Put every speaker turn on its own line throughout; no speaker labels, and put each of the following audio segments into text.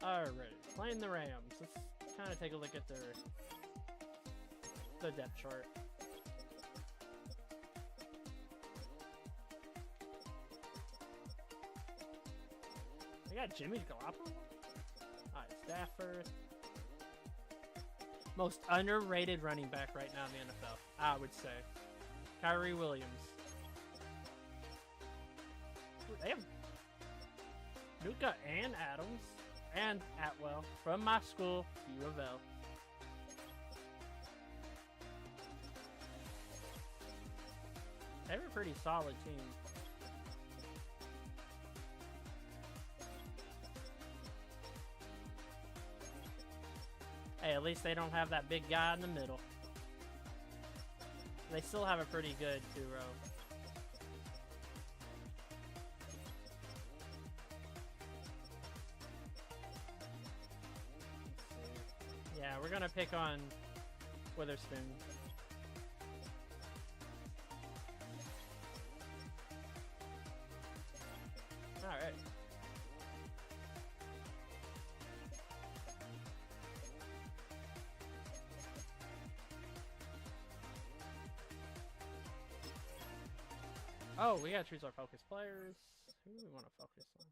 Alright, playing the Rams. Let's kind of take a look at the depth chart. We got Jimmy Garoppolo. Alright, Stafford. Most underrated running back right now in the NFL, I would say. Kyrie Williams. Ooh, they have Nuka and Adams and Atwell from my school, U of L. They have a pretty solid team. Hey, at least they don't have that big guy in the middle. They still have a pretty good duo. Yeah, we're gonna pick on Witherspoon. Alright. Oh, we gotta choose our focus players. Who do we want to focus on?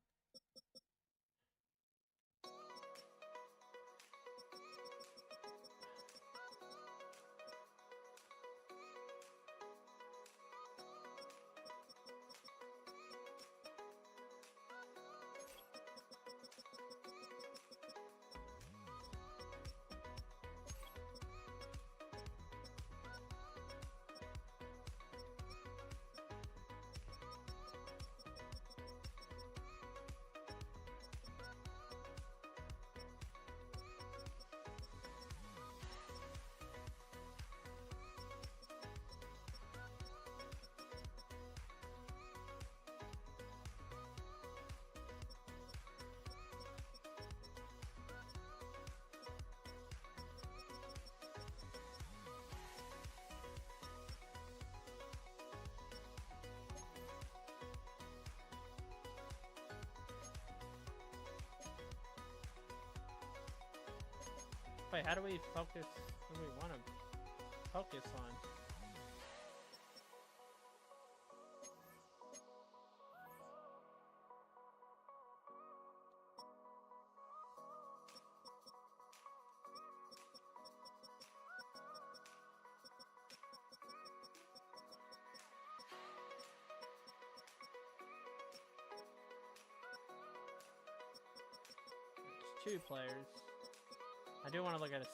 Wait, how do we focus? What do we want to focus on? There's 2 players. I do want to look at a CB.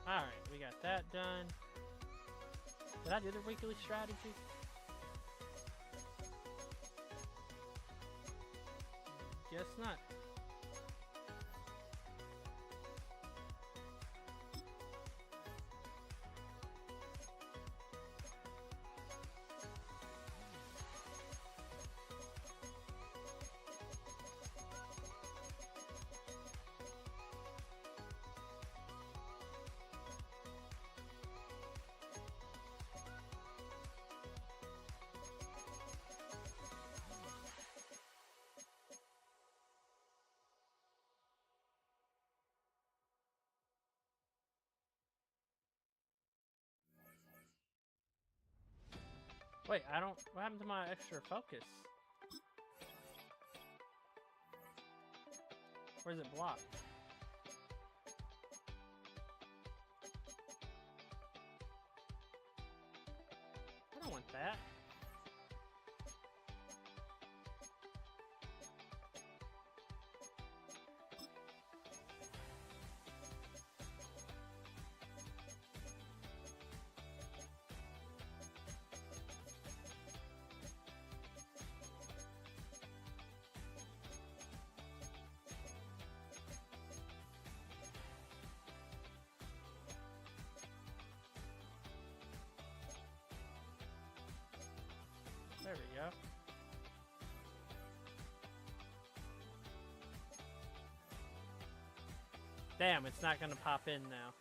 Alright, we got that done. Did I do the weekly strategy? Guess not. Wait, I don't... What happened to my extra focus? Where's it blocked? I don't want that. There we go. Damn, it's not gonna pop in now.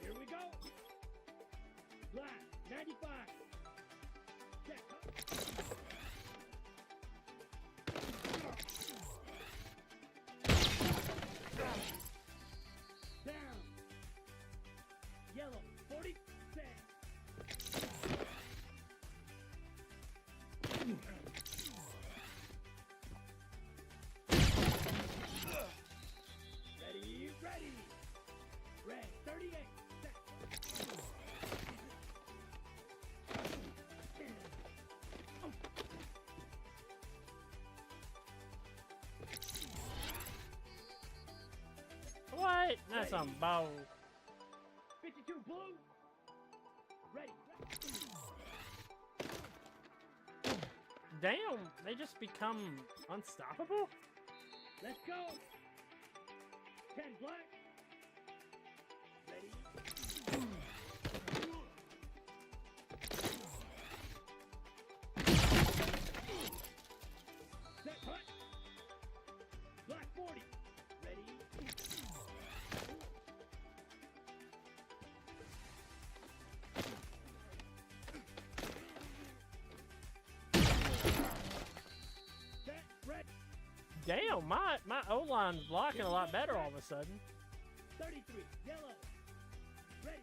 Here we go. Black, 95. Check. Down. Yellow, 40. Ready, ready. Red, 38.
What? That's on ball.
52 blue. Ready.
Damn, they just become unstoppable?
Let's go. 10 black. Ready. Set cut. Black 40. Ready. Set red.
Damn, my O-line's blocking a lot better all of a sudden.
33. Yellow. Ready.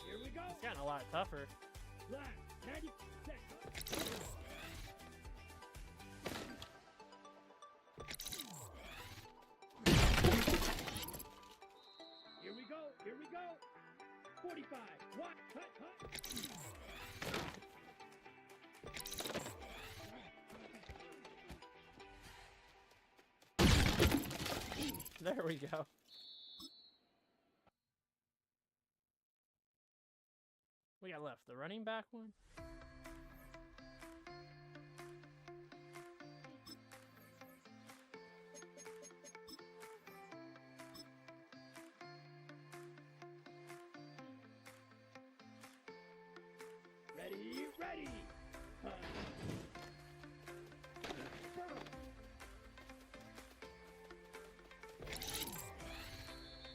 Here we go.
It's gotten a lot tougher.
Black. 90. Set. Here we go. Here we go. 45. What? Cut, cut.
There we go. We got left the running back one.
Ready, ready.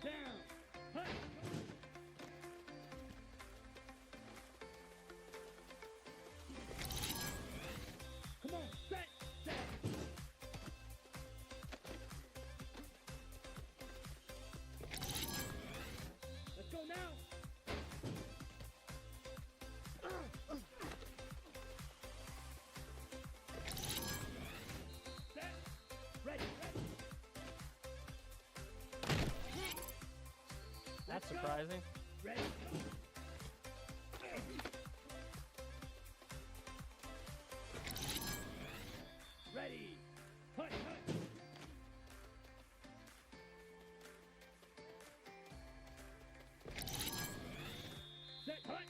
Down. Hut.
surprising.
Ready? Ready. Hut, hut. Set, hut.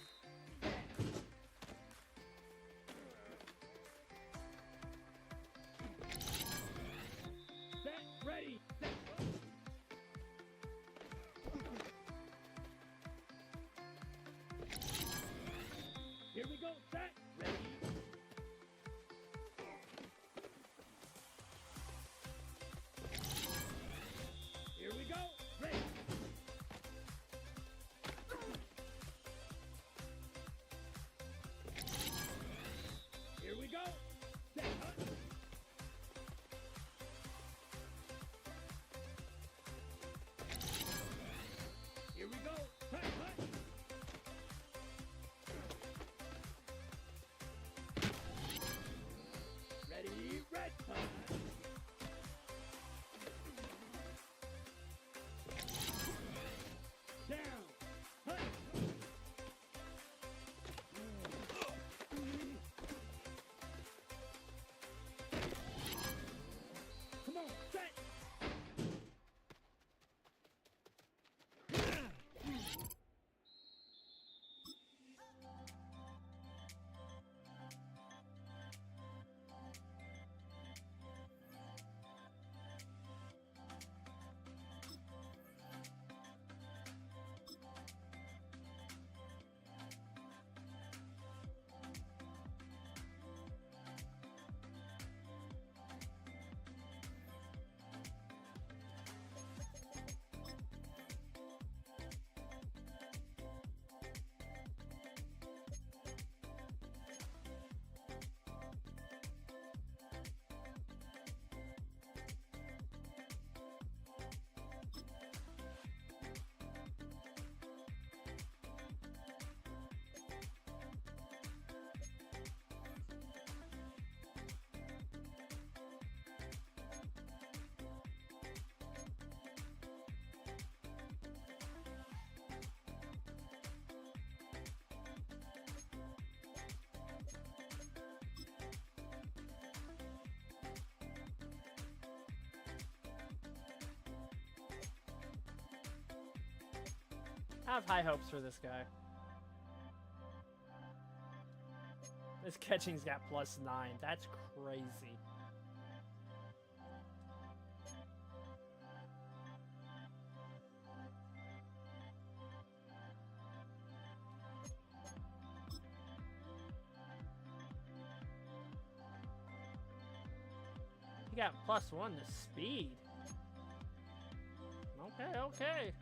Set, ready. Set, hut. Here we go. Set, ready. Here we go. Ready. Here we go. Set, hut. Here we go. Hut, hut. Ready, red, hut. Down. Hut. Come on, set.
I have high hopes for this guy. This catching's got +9. That's crazy. He got +1 to speed. Okay, okay.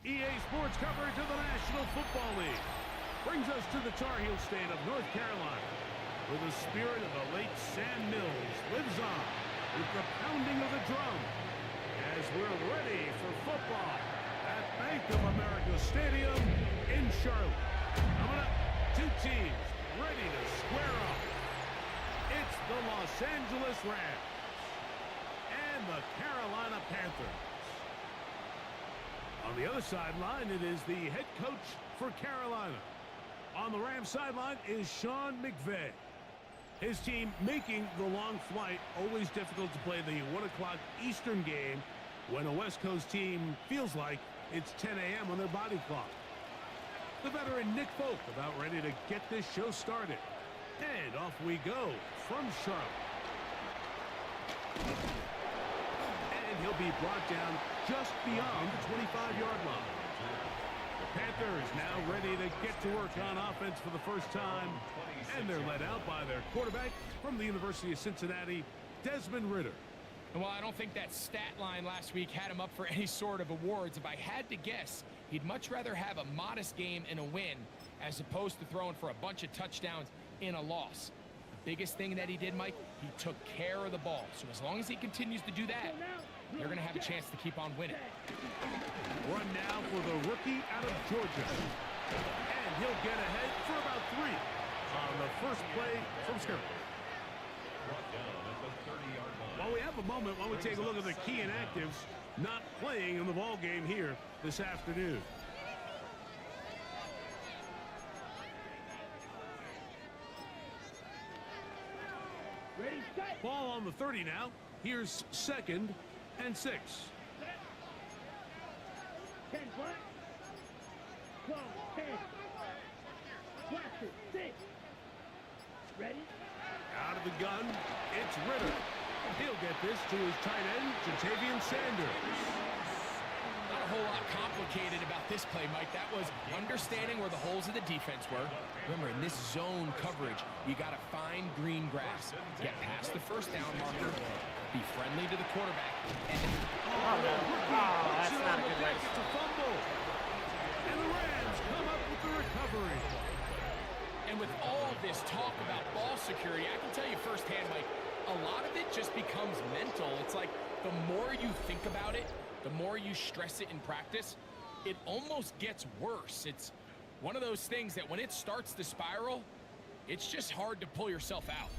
EA Sports coverage of the National Football League brings us to the Tar Heel state of North Carolina, where the spirit of the late Sam Mills lives on with the pounding of the drum as we're ready for football at Bank of America Stadium in Charlotte. Coming up, two teams ready to square up. It's the Los Angeles Rams and the Carolina Panthers. On the other sideline, it is the head coach for Carolina. On the Rams sideline is Sean McVay. His team making the long flight, always difficult to play the 1 o'clock Eastern game when a West Coast team feels like it's 10 a.m. on their body clock. The veteran Nick Folk about ready to get this show started. And off we go from Charlotte. And he'll be brought down just beyond the 25-yard line. The Panthers now ready to get to work on offense for the first time, and they're led out by their quarterback from the University of Cincinnati, Desmond Ridder.
Well, I don't think that stat line last week had him up for any sort of awards. If I had to guess, he'd much rather have a modest game and a win as opposed to throwing for a bunch of touchdowns in a loss. biggest thing that he did, Mike, he took care of the ball. So as long as he continues to do that, they're going to have a chance to keep on winning.
Run now for the rookie out of Georgia. And he'll get ahead for about 3 on the first play from scrimmage. While we have a moment, while we take a look at the key inactives not playing in the ball game here this afternoon.
Ready, set.
Ball on the 30 now. Here's 2nd and 6.
10 black. 12, 10. Blaster, 6. Ready?
Out of the gun, it's Ritter. He'll get this to his tight end, Jatavian Sanders.
Not a whole lot complicated about this play, Mike. That was understanding where the holes of the defense were. Remember, in this zone coverage, you got to find green grass. Get past the first down marker. Be friendly to the quarterback. And
that's not a good way.
It's a fumble. And the Rams come up with the recovery.
And with all of this talk about ball security, I can tell you firsthand, Mike, a lot of it just becomes mental. It's like the more you think about it, the more you stress it in practice, it almost gets worse. It's one of those things that when it starts to spiral, it's just hard to pull yourself out.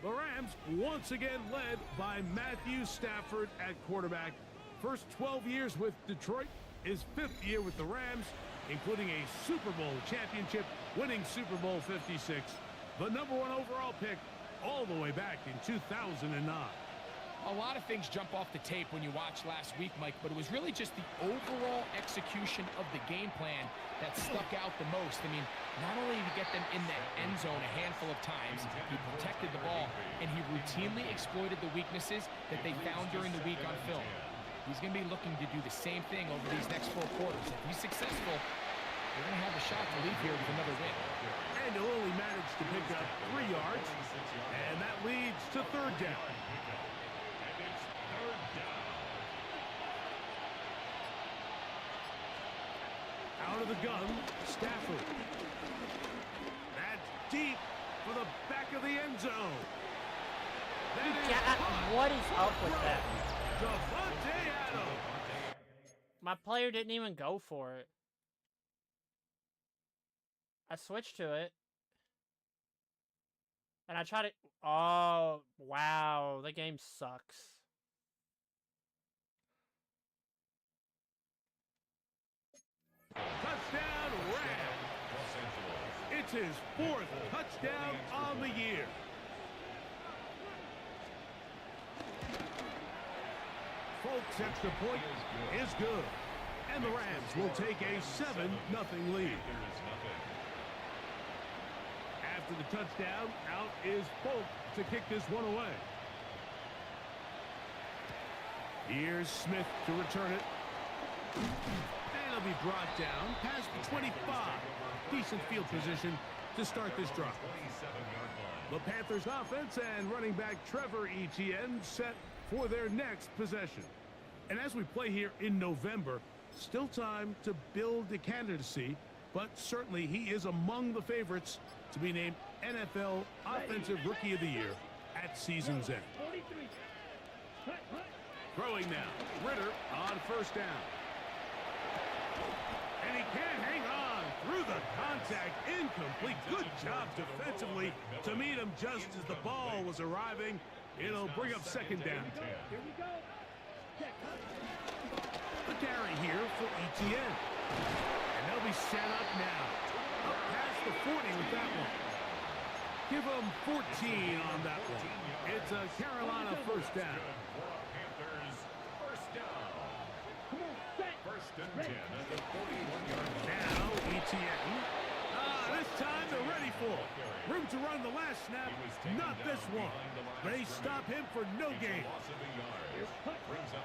The Rams once again led by Matthew Stafford at quarterback. First 12 years with Detroit, his 5th year with the Rams, including a Super Bowl championship, winning Super Bowl 56, the #1 overall pick all the way back in 2009.
A lot of things jump off the tape when you watch last week, Mike, but it was really just the overall execution of the game plan that stuck out the most. I mean, not only did he get them in the end zone a handful of times, he protected the ball, and he routinely exploited the weaknesses that they found during the week on film. He's going to be looking to do the same thing over these next 4 quarters. If he's successful, they're going to have a shot to leave here with another win.
And he'll only manage to pick up 3 yards, and that leads to 3rd down. Out of the gun, Stafford. That's deep for the back of the end zone.
What is up with that?
Devontae Adams.
My player didn't even go for it. I switched to it. And I tried it. Oh, wow. The game sucks.
Touchdown, Rams. It's his 4th touchdown on the year. Folks, extra point is good. And the Rams will take a 7-0 lead. After the touchdown, out is Folk to kick this one away. Here's Smith to return it. And it'll be brought down past the 25. Decent field position to start this drive. The Panthers offense and running back Trevor Etienne set for their next possession. And as we play here in November, still time to build a candidacy, but certainly he is among the favorites to be named NFL Offensive Rookie of the Year at season's end. Throwing now, Ritter on 1st down. And he can't hang on through the contact. Incomplete. Good job defensively to meet him just as the ball was arriving. It'll bring up 2nd down.
Here we go.
The carry here for Etienne. And they'll be set up now. Up past the 40 with that one. Give them 14 on that one. It's a Carolina 1st down.
Come on, set.
1st and 10 at the 41-yard line. Now Etienne. This time they're ready for it. Room to run the last snap. Not this one. They stop him for no gain.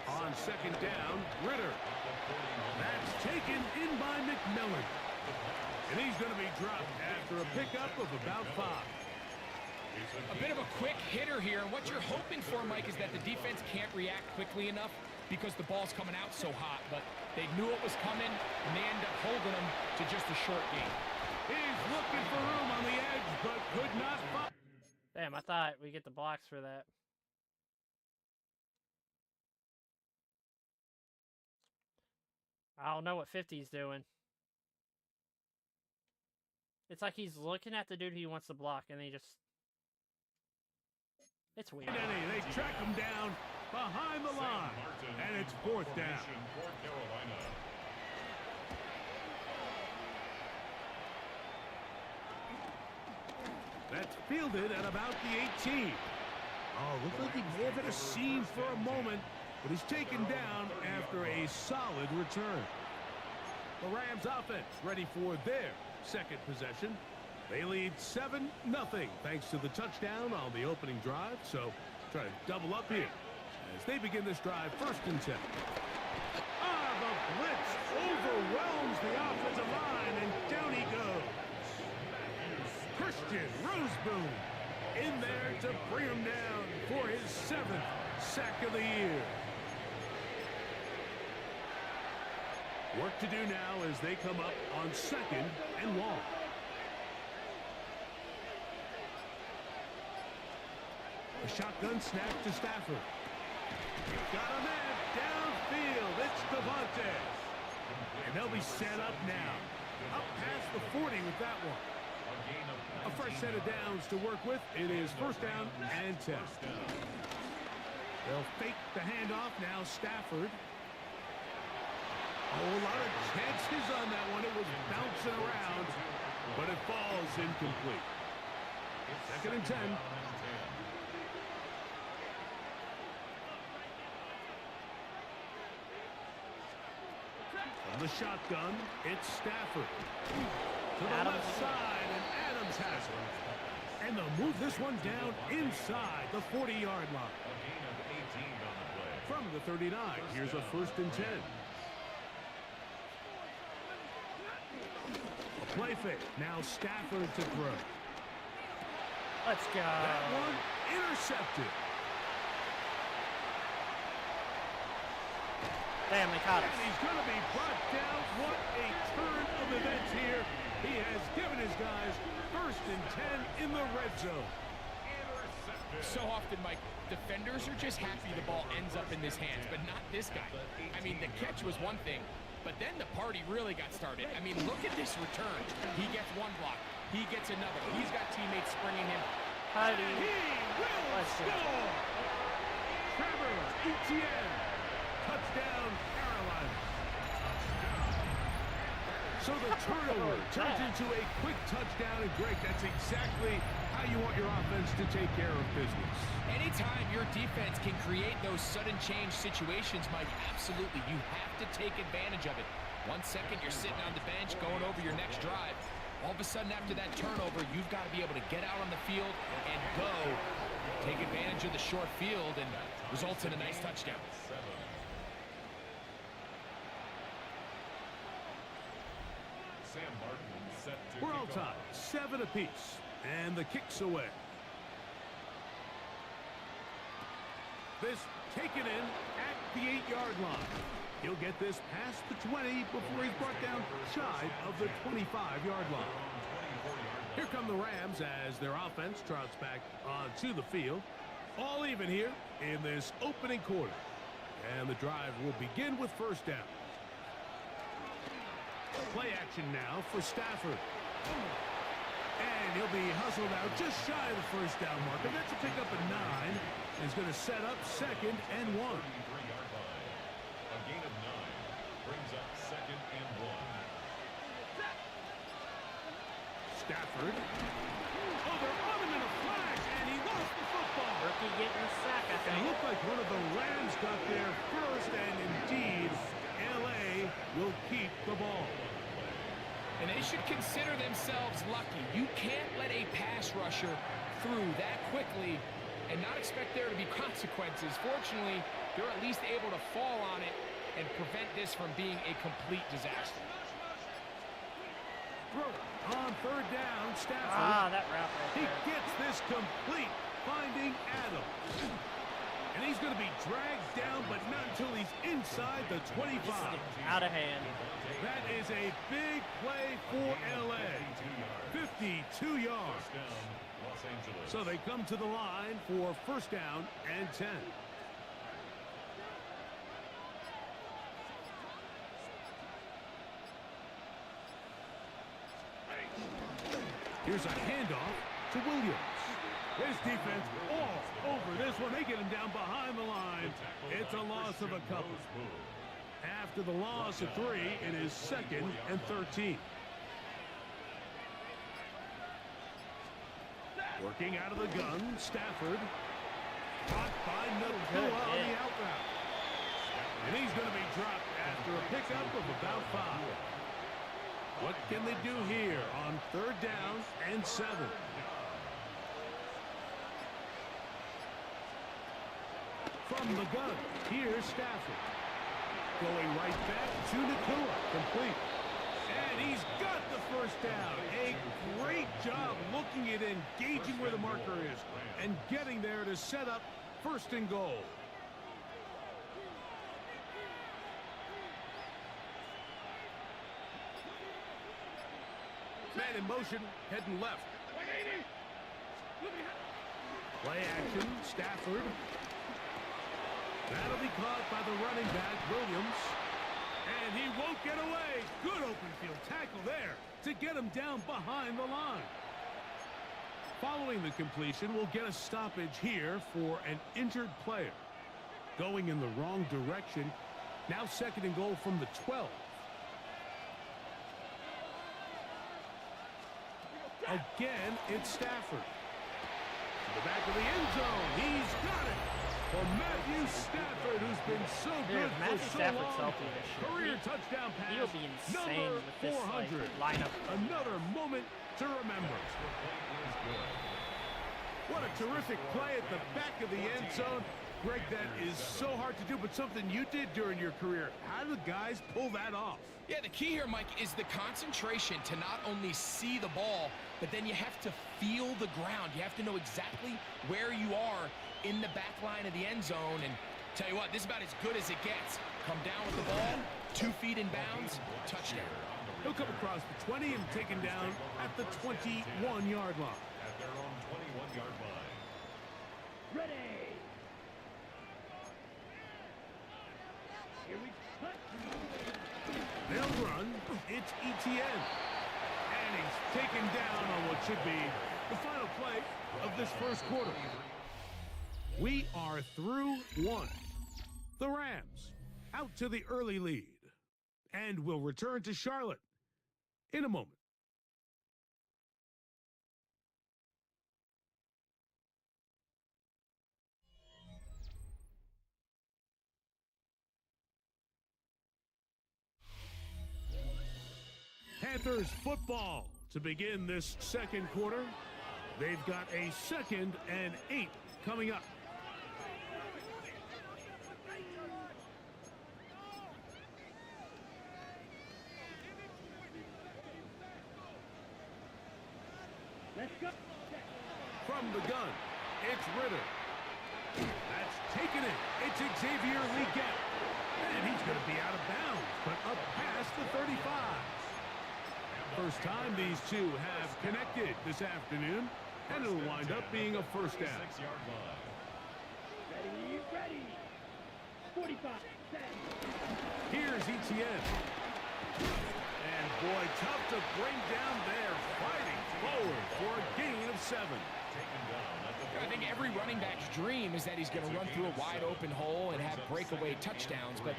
On 2nd down, Ritter. That's taken in by McMillan. And he's going to be dropped after a pickup of about 5.
A bit of a quick hitter here. And what you're hoping for, Mike, is that the defense can't react quickly enough because the ball's coming out so hot. But they knew it was coming, and they end up holding them to just a short gain.
He's looking for room on the edge, but could not find.
Damn, I thought we get the blocks for that. I don't know what 50's doing. It's like he's looking at the dude he wants to block, and he just... It's weird.
They track him down behind the line, and it's 4th down. That's fielded at about the 18. Oh, looked like he may have hit a seam for a moment, but he's taken down after a solid return. The Rams offense ready for their second possession. They lead 7-0 thanks to the touchdown on the opening drive, so try to double up here as they begin this drive 1st and 10. The blitz overwhelms the offensive line, and down he goes. Christian Roseboom in there to bring him down for his 7th sack of the year. Work to do now as they come up on 2nd and long. A shotgun snap to Stafford. Got a man downfield. It's Devontae. And they'll be set up now. Up past the 40 with that one. A fresh set of downs to work with. It is 1st down and 10. They'll fake the handoff now. Stafford. Oh, a lot of chances on that one. It was bouncing around, but it falls incomplete. 2nd and 10. From the shotgun, it's Stafford. To the left side, and Adams has it. And they'll move this one down inside the 40-yard line. From the 39, here's a 1st and 10. A play fake. Now Stafford to throw.
Let's go.
That one intercepted.
Damn, they caught us.
And he's going to be brought down. What a turn of events here. He has given his guys 1st and 10 in the red zone.
So often, Mike, defenders are just happy the ball ends up in his hands, but not this guy. I mean, the catch was one thing, but then the party really got started. I mean, look at this return. He gets one block. He gets another. He's got teammates springing him.
He will score! Trevor Etienne. Touchdown, Carolina. So the turnover turns into a quick touchdown, and Greg, that's exactly how you want your offense to take care of business.
Anytime your defense can create those sudden change situations, Mike, absolutely, you have to take advantage of it. 1 second, you're sitting on the bench going over your next drive. All of a sudden, after that turnover, you've got to be able to get out on the field and go. Take advantage of the short field and results in a nice touchdown.
We're all tied, 7 apiece, and the kick's away. This taken in at the 8-yard line. He'll get this past the 20 before he's brought down shy of the 25-yard line. Here come the Rams as their offense trots back onto the field. All even here in this opening quarter. And the drive will begin with 1st down. Play action now for Stafford. And he'll be hustled out just shy of the 1st down marker. That's a pick up at 9. He's going to set up 2nd and 1.
A gain of 9 brings up 2nd and 1.
Stafford. Oh, they're on him in a flag, and he lost the football.
Rookie getting a sack, I
And
think.
it looked like one of the Rams got there first, and indeed, L.A. will keep the ball.
And they should consider themselves lucky. You can't let a pass rusher through that quickly and not expect there to be consequences. Fortunately, they're at least able to fall on it and prevent this from being a complete disaster.
On 3rd down, Stafford.
Ah, that route right
He
there.
gets this complete, finding Adams. And he's going to be dragged down, but not until he's inside the 25.
Out of hand.
That is a big play for LA. 52 yards. So they come to the line for first down and 10. Here's a handoff to Williams. His defense all over this one. They get him down behind the line. It's a loss of a couple. After the loss of 3, it is 2nd and 13. Working out of the gun, Stafford. Caught by Nakua on the out route. And he's going to be dropped after a pickup of about 5. What can they do here on 3rd down and 7? From the gun, here's Stafford. Going right back to Nakua, complete. And he's got the first down. A great job looking at engaging where the marker is and getting there to set up 1st and goal. Man in motion, heading left. Play action, Stafford. That'll be caught by the running back, Williams. And he won't get away. Good open field tackle there to get him down behind the line. Following the completion, we'll get a stoppage here for an injured player. Going in the wrong direction. Now 2nd and goal from the 12. Again, it's Stafford. To the back of the end zone. He's got it. For Matthew Stafford, who's been so good for so long. Career touchdown pass.
He'll be insane
Number
with this
400.
lineup.
Another moment to remember. What a terrific play at the back of the end zone. Greg, that is so hard to do, but something you did during your career. How do the guys pull that off?
Yeah, the key here, Mike, is the concentration to not only see the ball, but then you have to feel the ground. You have to know exactly where you are in the back line of the end zone. And tell you what, this is about as good as it gets. Come down with the ball, 2 feet in bounds, touchdown.
He'll come across the 20 and taken down at the 21-yard line.
At their own 21-yard line.
Ready. Here we go.
They'll run. It's ETN. And he's taken down on what should be the final play of this first quarter. We are through 1. The Rams out to the early lead. And will return to Charlotte in a moment. Panthers football to begin this second quarter. They've got a 2nd and 8 coming up.
Let's go.
From the gun, it's Ritter. That's taken it. It's Xavier Leggett. And he's going to be out of bounds, but up past the 35. First time these two have connected this afternoon, and it'll wind up being a first down.
6-yard line.
Ready, ready. 45.
Here's ETN. And boy, tough to bring down there, fighting forward for a gain of 7.
Taken down at the
I think every running back's dream is that he's going to run through a wide open hole and have breakaway touchdowns, but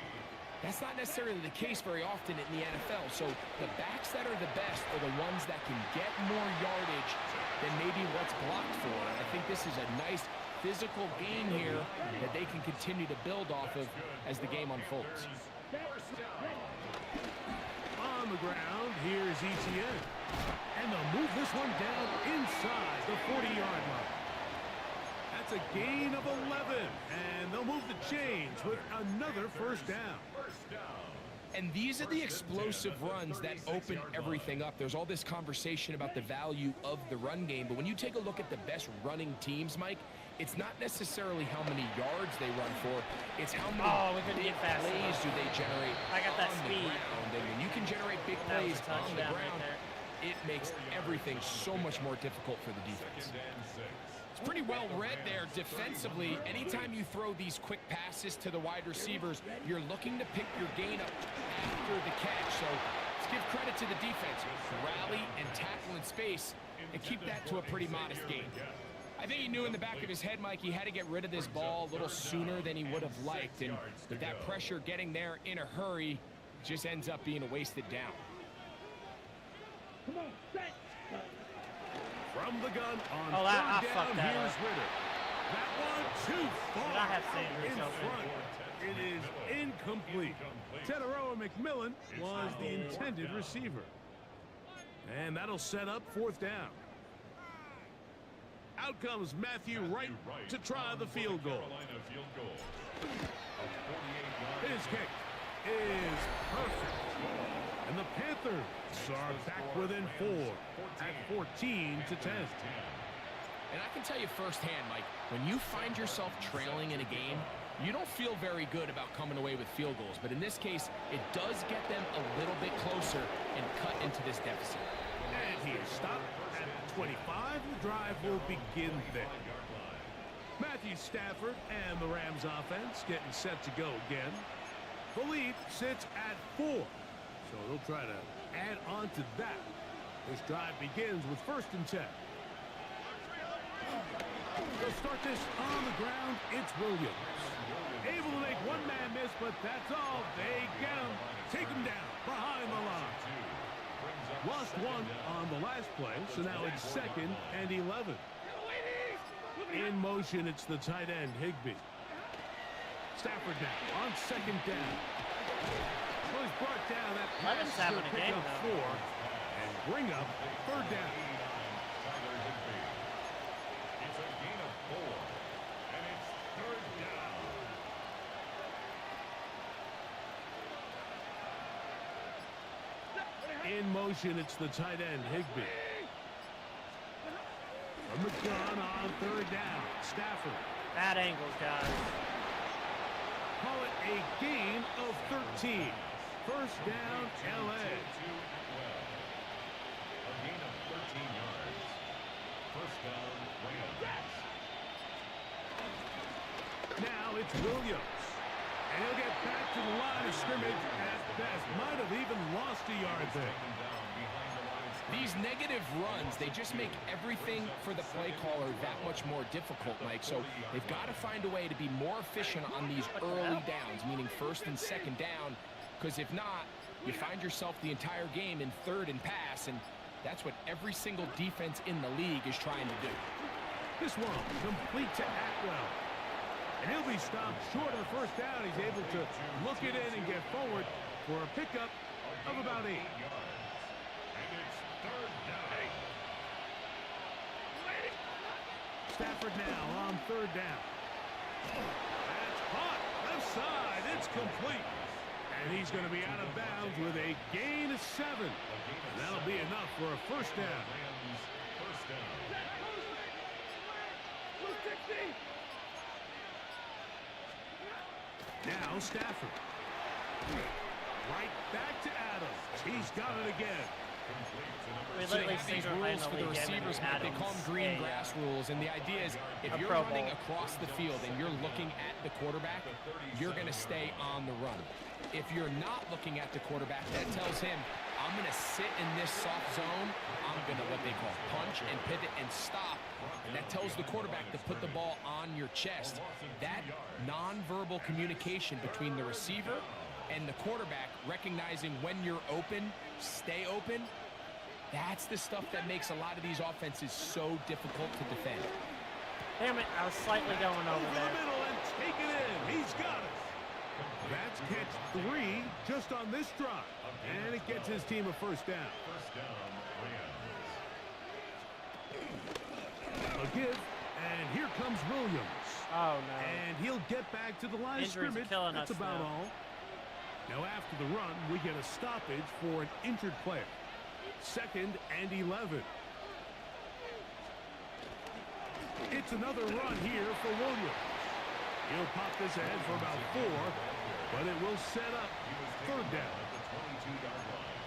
that's not necessarily the case very often in the NFL. So the backs that are the best are the ones that can get more yardage than maybe what's blocked for. And I think this is a nice physical game here that they can continue to build off of as the game unfolds.
On the ground, here's ETN. And they'll move this one down inside the 40-yard line. That's a gain of 11, and they'll move the chains with another first down.
And these are the explosive runs that open everything up. There's all this conversation about the value of the run game, but when you take a look at the best running teams, Mike, it's not necessarily how many yards they run for, it's how many big plays do they generate
I got that
on
speed.
the ground. And when you can generate big big
That was
plays
a
on the
touchdown
ground,
right there.
it makes everything so much more difficult for the defense.
Second and 6.
It's pretty well read there defensively. Anytime you throw these quick passes to the wide receivers, you're looking to pick your gain up after the catch. So let's give credit to the defense. Rally and tackle in space and keep that to a pretty modest gain. I think he knew in the back of his head, Mike, he had to get rid of this ball a little sooner than he would have liked. And with that pressure getting there in a hurry, it just ends up being a wasted down.
Come on, set.
From the gun on
Oh, I
third
fucked
down,
that
here's
up.
Ritter. That one too far.
Did I have Sanders
in
open?
front. It is incomplete. Teteroa McMillan was the intended receiver. And that'll set up fourth down. Out comes Matthew Wright to try the field goal.
Carolina field goal. A 48-yard
His kick is perfect. And the Panthers are back within 4 at 14-10.
And I can tell you firsthand, Mike, when you find yourself trailing in a game, you don't feel very good about coming away with field goals. But in this case, it does get them a little bit closer and cut into this deficit.
And he is stopped at 25. The drive will begin there. Matthew Stafford and the Rams offense getting set to go again. The lead sits at 4. So they'll try to add on to that. This drive begins with 1st and 10. They'll start this on the ground. It's Williams. Able to make one man miss, but that's all. They get him. Take him down behind the line. Lost one on the last play, so now it's 2nd and 11. In motion, it's the tight end, Higbee. Stafford now on 2nd down. Well, he's brought down that
Let
pass
us have
to
it
pick
again,
up
though.
4 and bring up 3rd down.
Tyler Higbee. It's a gain of 4. And it's 3rd down.
In motion, it's the tight end, Higbee. From the gun on 3rd down, Stafford.
Bad angles, guys.
Call it a gain of 13. 1st down, L.A.
A gain of 13 yards. 1st down, Rams.
Now it's Williams. And he'll get back to the line of scrimmage at best. Might have even lost a yard there.
These negative runs, they just make everything for the play caller that much more difficult, Mike. So they've got to find a way to be more efficient on these early downs, meaning 1st and 2nd down, because if not, you find yourself the entire game in 3rd and pass, and that's what every single defense in the league is trying to do.
This one complete to Atwell. And he'll be stopped short of 1st down. He's able to look it in and get forward for a pickup of about 8. Stafford now on 3rd down. That's hot. Left side. It's complete. And he's going to be out of bounds with a gain of 7. And that'll be enough for a 1st down.
First down.
Now Stafford. Right back to Adams. He's got it again.
We
So they
literally
have these rules for the receivers, Mike. They call them green grass rules, and the idea is if
A
you're
Pro
running
Bowl.
across the field and you're looking at the quarterback, you're going to stay on the run. If you're not looking at the quarterback, that tells him, I'm going to sit in this soft zone, I'm going to what they call punch and pivot and stop, and that tells the quarterback to put the ball on your chest. That nonverbal communication between the receiver and the quarterback, recognizing when you're open, stay open, that's the stuff that makes a lot of these offenses so difficult to defend.
Damn it, I was slightly going over
Over the
there.
middle and take it in. He's got it. That's catch 3 just on this drive. And it gets his team a 1st down.
First down, Rams.
A give. And here comes Williams.
Oh, no.
And he'll get back to the line of
Injuries are
scrimmage.
killing
That's
us
about
now.
all. Now after the run, we get a stoppage for an injured player. 2nd and 11. It's another run here for Williams. He'll pop this ahead for about 4, but it will set up 3rd down.
At the 22-yard line.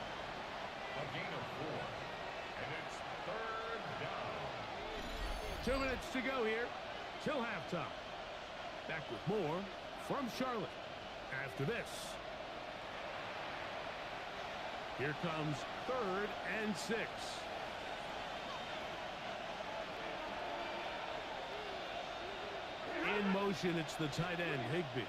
2 minutes to go here till halftime. Back with more from Charlotte after this. Here comes 3rd and 6. In motion, it's the tight end, Higbee.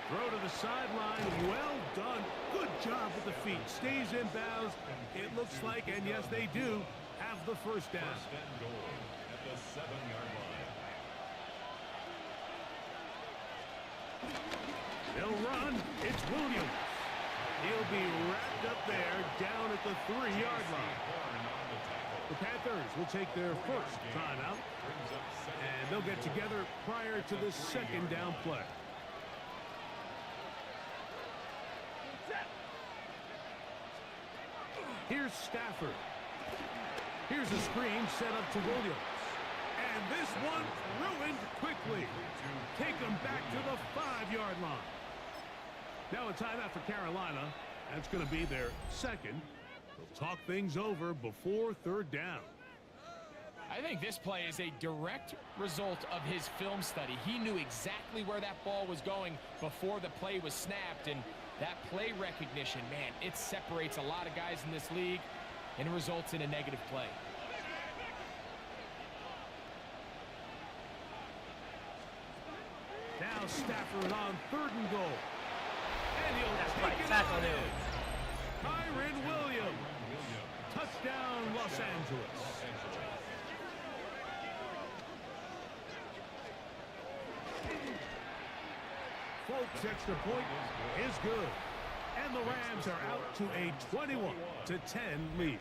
Throw to the sideline. Well done. Good job with the feet. Stays in bounds. It looks like, and yes, they do, have the first down.
First and goal at the 7-yard line.
They'll run. It's Williams. He'll be wrapped up there down at the 3-yard line. The Panthers will take their first timeout, and they'll get together prior to the second down play. Here's Stafford. Here's a screen set up to Williams. And this one ruined quickly. Take them back to the 5-yard line. Now a timeout for Carolina. That's going to be their second. They'll talk things over before 3rd down.
I think this play is a direct result of his film study. He knew exactly where that ball was going before the play was snapped, and that play recognition, man, it separates a lot of guys in this league, and it results in a negative play.
Now Stafford on 3rd and goal. And he'll
That's
take
right,
it
tackle
on
him.
in. Kyren Williams. Touchdown, Los Angeles. Folks, extra point is good. And the Rams are out to a 21-10 lead.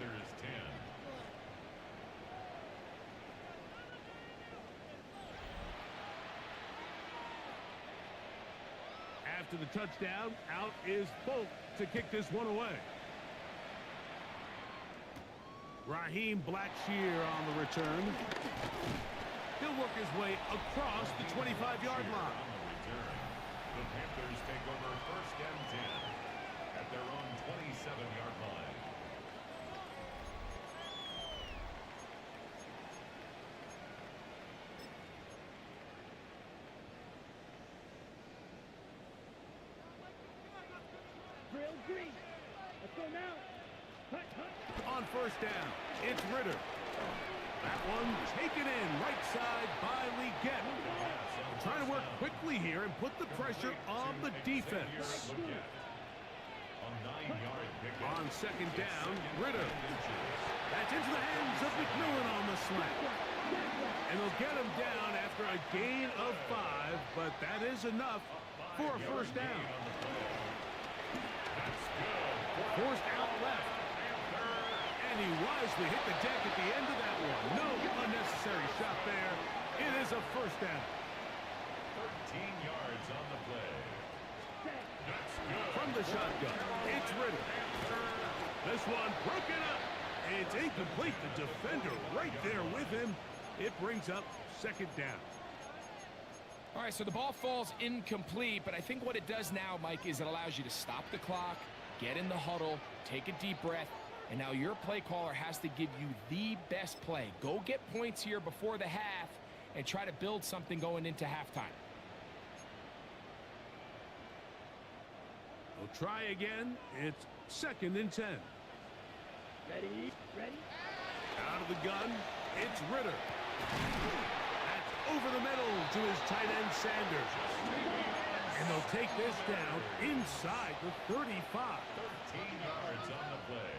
After the touchdown, out is Folk to kick this one away. Raheem Blackshear on the return. He'll work his way across the 25-yard line.
The Panthers take over 1st and 10 at their own 27-yard line.
Drill green. Let's go now. Hut, hut.
On 1st down, it's Ritter. That one taken in right side by Leggett. Trying to work quickly here and put the pressure on the defense. On 2nd down, Ritter. That's into the hands of McMillan on the slant. And they'll get him down after a gain of 5, but that is enough for a 1st down. Forced out left. And he wisely hit the deck at the end of that one. No unnecessary shot there. It is a 1st down.
13 yards on the play.
From the shotgun, it's Ritter. This one broken up. It's incomplete. The defender right there with him. It brings up 2nd down.
All right, so the ball falls incomplete, but I think what it does now, Mike, is it allows you to stop the clock, get in the huddle, take a deep breath, and now your play caller has to give you the best play. Go get points here before the half and try to build something going into halftime.
We'll try again. It's 2nd and 10.
Ready? Ready?
Out of the gun, it's Ritter. That's over the middle to his tight end, Sanders. And they'll take this down inside the 35.
13 yards on the play.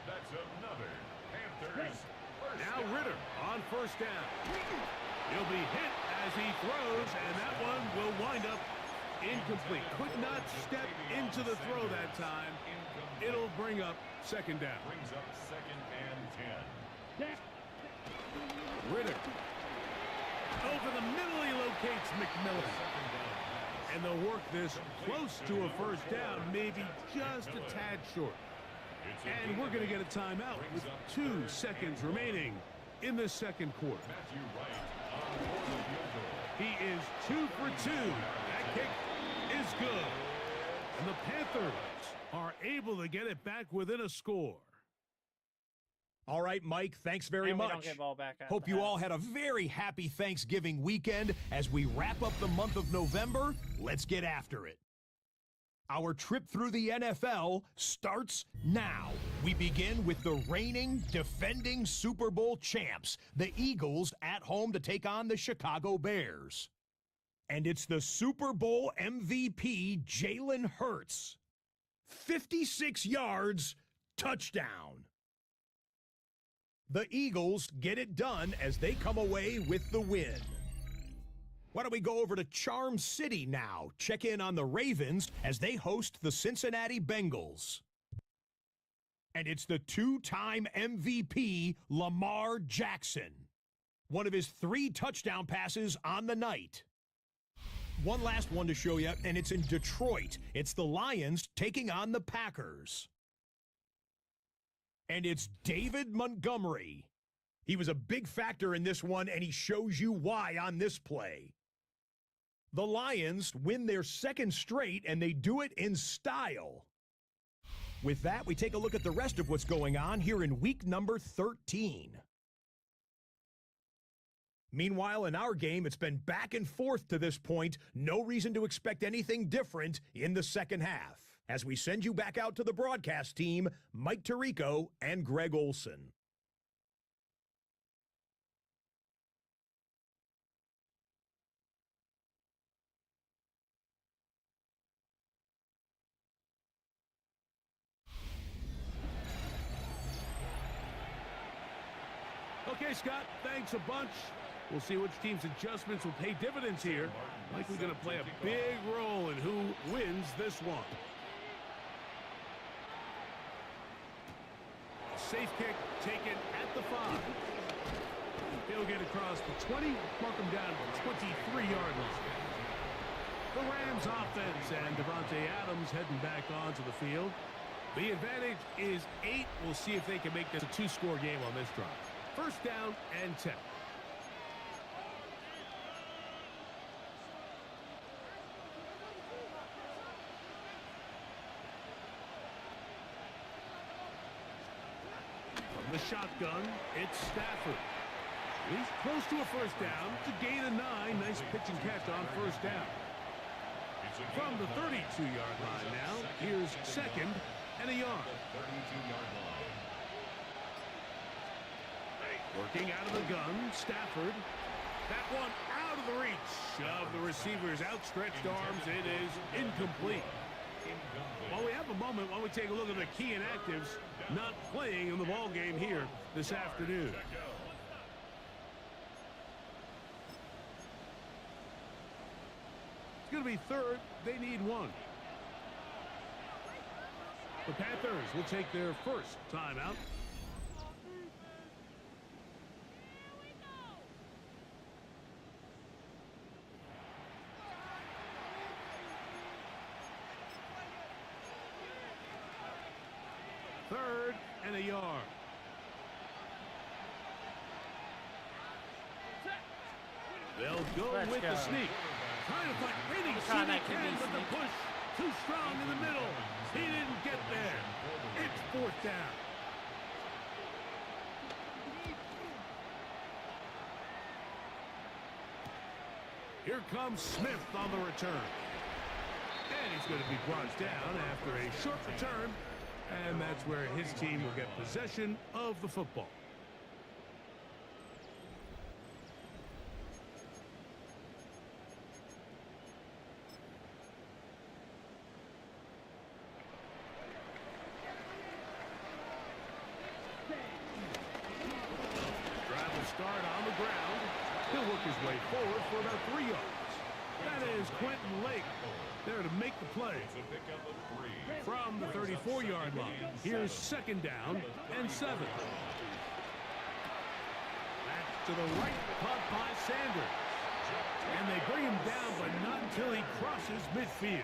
That's another Panthers first
Now
down.
Ritter on 1st down. He'll be hit as he throws, and that one will wind up incomplete. Could not step into the throw that time. It'll bring up 2nd down.
Brings up 2nd and 10.
Ritter. Over the middle, he locates McMillan. And they'll work this close to a 1st down, maybe just a tad short. And we're going to get a timeout with 2 seconds remaining in the 2nd quarter.
Matthew Wright on for the field goal.
He is 2 for 2. That kick is good. And the Panthers are able to get it back within a score.
All right, Mike, thanks very
And we
much.
don't get ball back at
Hope
the
you
half.
all had a very happy Thanksgiving weekend. As we wrap up the month of November, let's get after it. Our trip through the NFL starts now. We begin with the reigning, defending Super Bowl champs, the Eagles, at home to take on the Chicago Bears. And it's the Super Bowl MVP, Jalen Hurts. 56 yards, touchdown. The Eagles get it done as they come away with the win. Why don't we go over to Charm City now? Check in on the Ravens as they host the Cincinnati Bengals. And it's the two-time MVP, Lamar Jackson. One of his 3 touchdown passes on the night. One last one to show you, and it's in Detroit. It's the Lions taking on the Packers. And it's David Montgomery. He was a big factor in this one, and he shows you why on this play. The Lions win their 2nd straight, and they do it in style. With that, we take a look at the rest of what's going on here in week number 13. Meanwhile, in our game, it's been back and forth to this point. No reason to expect anything different in the second half. As we send you back out to the broadcast team, Mike Tirico and Greg Olson.
Okay, Scott, thanks a bunch. We'll see which team's adjustments will pay dividends here. Likely going to play a big role in who wins this one. Safe kick taken at the 5. He'll get across the 20, mark him down to the 23-yard line. The Rams offense and Devontae Adams heading back onto the field. The advantage is 8. We'll see if they can make this a 2-score game on this drive. First down and 10. From the shotgun, it's Stafford. He's close to a first down. To gain a 9. Nice pitch and catch on first down. From the 32-yard line now, here's 2nd and a yard. Working out of the gun, Stafford. That one out of the reach of the receiver's outstretched arms. It is incomplete. While we have a moment, why don't we take a look at the key inactives not playing in the ball game here this afternoon. It's going to be 3rd. They need 1. The Panthers will take their first timeout. Third and a yard. They'll go with the sneak. Trying to find any seam he can, but the push too strong in the middle. He didn't get there. It's 4th down. Here comes Smith on the return. And he's going to be brought down after a short return. And that's where his team will get possession of the football. Drive will start on the ground. He'll work his way forward for about 3 yards. That is Quentin Lake there to make the play. From the 34-yard line, here's 2nd down and 7. Back to the right, caught by Sanders. And they bring him down, but not until he crosses midfield.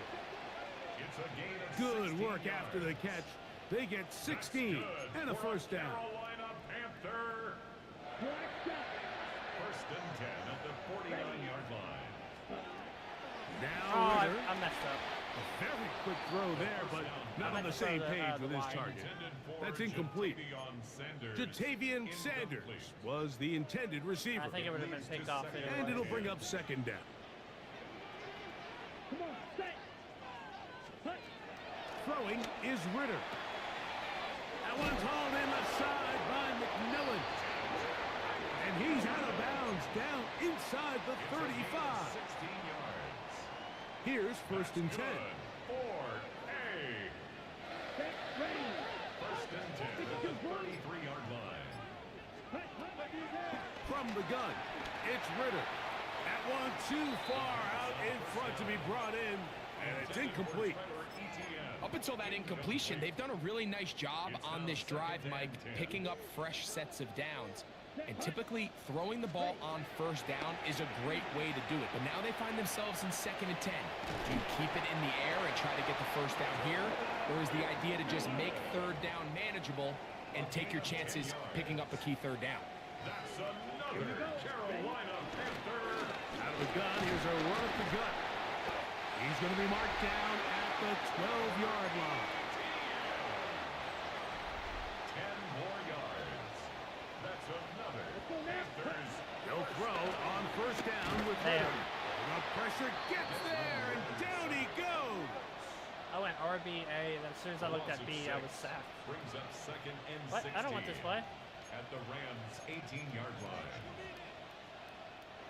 Good work after the catch. They get 16 and a first down.
First and 10 at the 49-yard line.
Now
Oh,
Ritter
I messed up.
Very quick throw there, but not on the same page with his target. That's incomplete. Jatavian Sanders was the intended receiver.
I think it would have been picked off anyway.
And it'll bring up second down.
Come on, set. Hut.
Throwing is Ritter. That one's hauled in the side by McMillan. And he's out of bounds down inside the 35.
16 yards.
Here's first and 10.
For A.
Set. Ready.
First and 10 at the 33-yard line.
Hut, hut, there.
From the gun, it's Ritter. That one too far out in front to be brought in, and it's incomplete.
Up until that incompletion, they've done a really nice job on this drive, Mike, picking up fresh sets of downs. And typically, throwing the ball on first down is a great way to do it. But now they find themselves in 2nd and 10. Do you keep it in the air and try to get the first down here? Or is the idea to just make 3rd down manageable and take your chances picking up a key 3rd down?
That's another Carolina Panther.
Out of the gun, here's a run at the gut. He's going to be marked down at the 12-yard line.
10 more yards. That's another Panthers.
They'll throw on first down with
Damn.
Ritter. The pressure gets there, and down he goes.
I went RB, A, and then as soon as I looked at B, I was sacked.
Brings up 2nd and 16.
What? I don't want this play.
At the Rams' 18-yard line.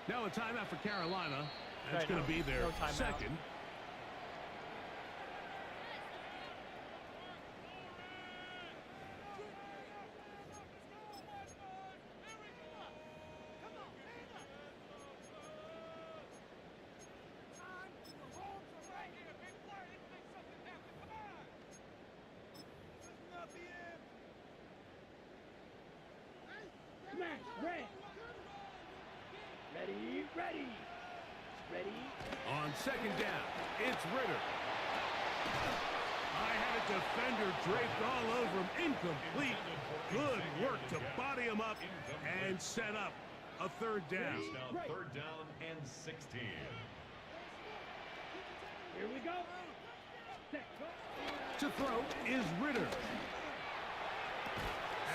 Now a timeout for Carolina. That's
Right,
going to be their
no timeout.
second.
Smash. Red. Ready. Ready. Ready.
On second down, it's Ritter. I had a defender draped all over him. Incomplete. Good work to body him up and set up a 3rd down.
It's now 3rd down and 16.
Here we go. Set. Go.
To throw is Ritter.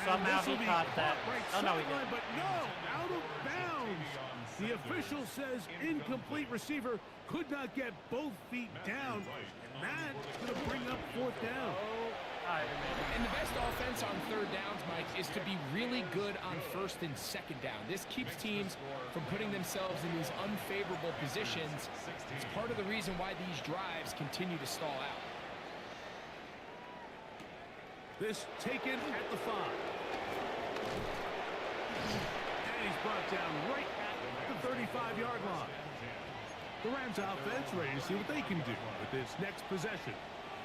Somehow he caught that.
Right
Oh, no, he
sideline,
didn't.
but no, out of bounds. The official says incomplete receiver could not get both feet down, and that's going to bring up 4th down.
All right, we made it.
And the best offense on 3rd downs, Mike, is to be really good on 1st and 2nd down. This keeps teams from putting themselves in these unfavorable positions. It's part of the reason why these drives continue to stall out.
This taken at the 5. And he's brought down right at the 35-yard line. The Rams offense ready to see what they can do with this next possession.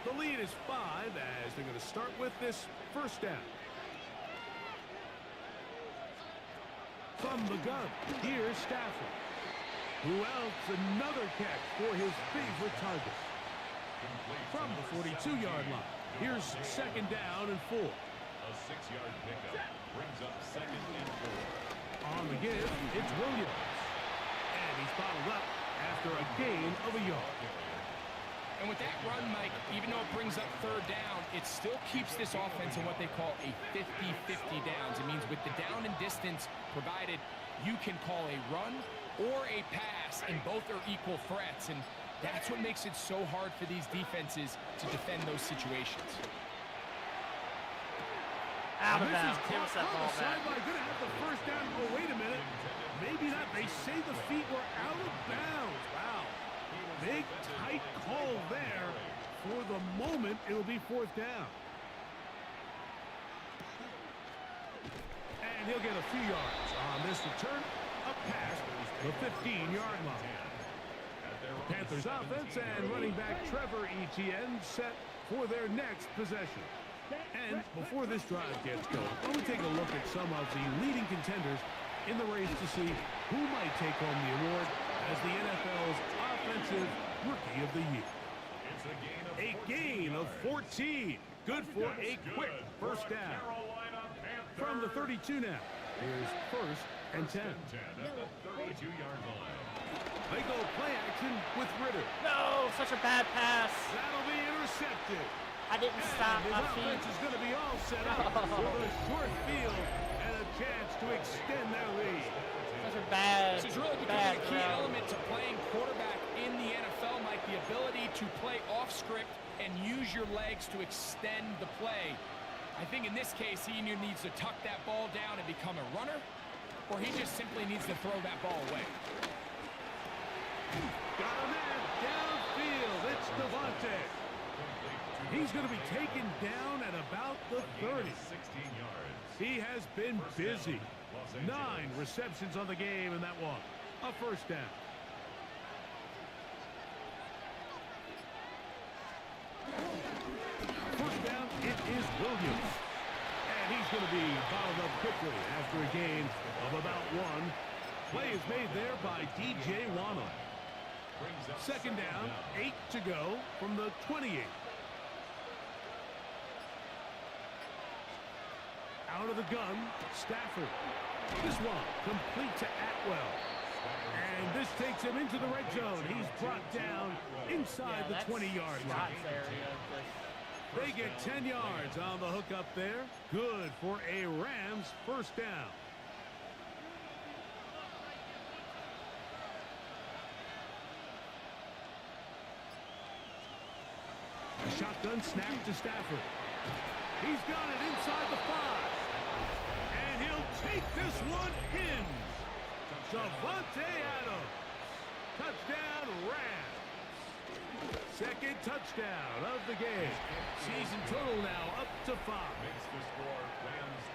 The lead is 5 as they're going to start with this first down. From the gun, here's Stafford. Who else? Another catch for his favorite target. From the 42-yard line, here's 2nd down and 4.
A 6-yard pickup brings up 2nd and 4.
On the give, it's Williams. And he's bottled up after a gain of a yard.
And with that run, Mike, even though it brings up 3rd down, it still keeps this offense in what they call a 50-50 downs. It means with the down and distance provided, you can call a run or a pass, and both are equal threats. And that's what makes it so hard for these defenses to defend those situations.
Out of
And this
bounds.
is
Give us that
caught on
ball
the
back.
sideline. Going to have the first down. Oh, wait a minute. Maybe not. They say the feet were out of bounds. Wow. Big, tight call there. For the moment, it'll be 4th down. And he'll get a few yards on this return. Up past the 15-yard line. Panthers offense and running back Trevor Etienne set for their next possession. And before this drive gets going, let me take a look at some of the leading contenders in the race to see who might take home the award as the NFL's Offensive Rookie of the Year. A gain of 14. Good for a quick first down. From the 32 now, here's 1st and 10.
At the 32-yard line.
They go play action with Ritter.
No, such a bad pass.
That'll be intercepted.
I didn't stop
His
my
offense
feet.
is going to be all set up with a short field and a chance to extend their lead.
Such a bad,
This is really
bad
becoming a key
throw.
element to playing quarterback in the NFL, Mike, the ability to play off script and use your legs to extend the play. I think in this case, he either needs to tuck that ball down and become a runner, or he just simply needs to throw that ball away.
Got a man downfield. It's Devontae. He's going to be taken down at about the 30.
16 yards.
He has been busy. 9 receptions on the game, and that one a first down. First down, it is Williams. And he's going to be fouled up quickly after a gain of about 1. Play is made there by DJ Wano. Second down, 8 to go from the 28. Out of the gun, Stafford. This one complete to Atwell. And this takes him into the red zone. He's brought down inside the 20-yard line.
Scott's area, just
They get 10 yards on the hook up there. Good for a Rams first down. A shotgun snap to Stafford. He's got it inside the 5. And he'll take this one in. Davante Adams. Touchdown, Rams. Second touchdown of the game. Season total now up to 5.
Makes the score Rams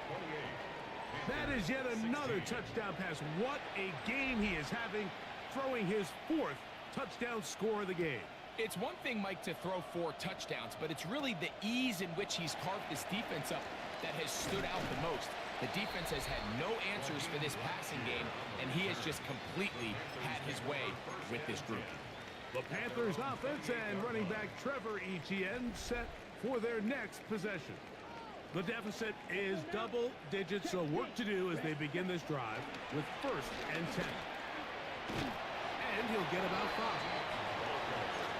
28.
That is yet another touchdown pass. What a game he is having, throwing his 4th touchdown score of the game.
It's one thing, Mike, to throw 4 touchdowns, but it's really the ease in which he's carved this defense up that has stood out the most. The defense has had no answers for this passing game, and he has just completely had his way with this group.
The Panthers offense and running back Trevor Etienne set for their next possession. The deficit is double digits, so work to do as they begin this drive with 1st and 10. And he'll get about 5.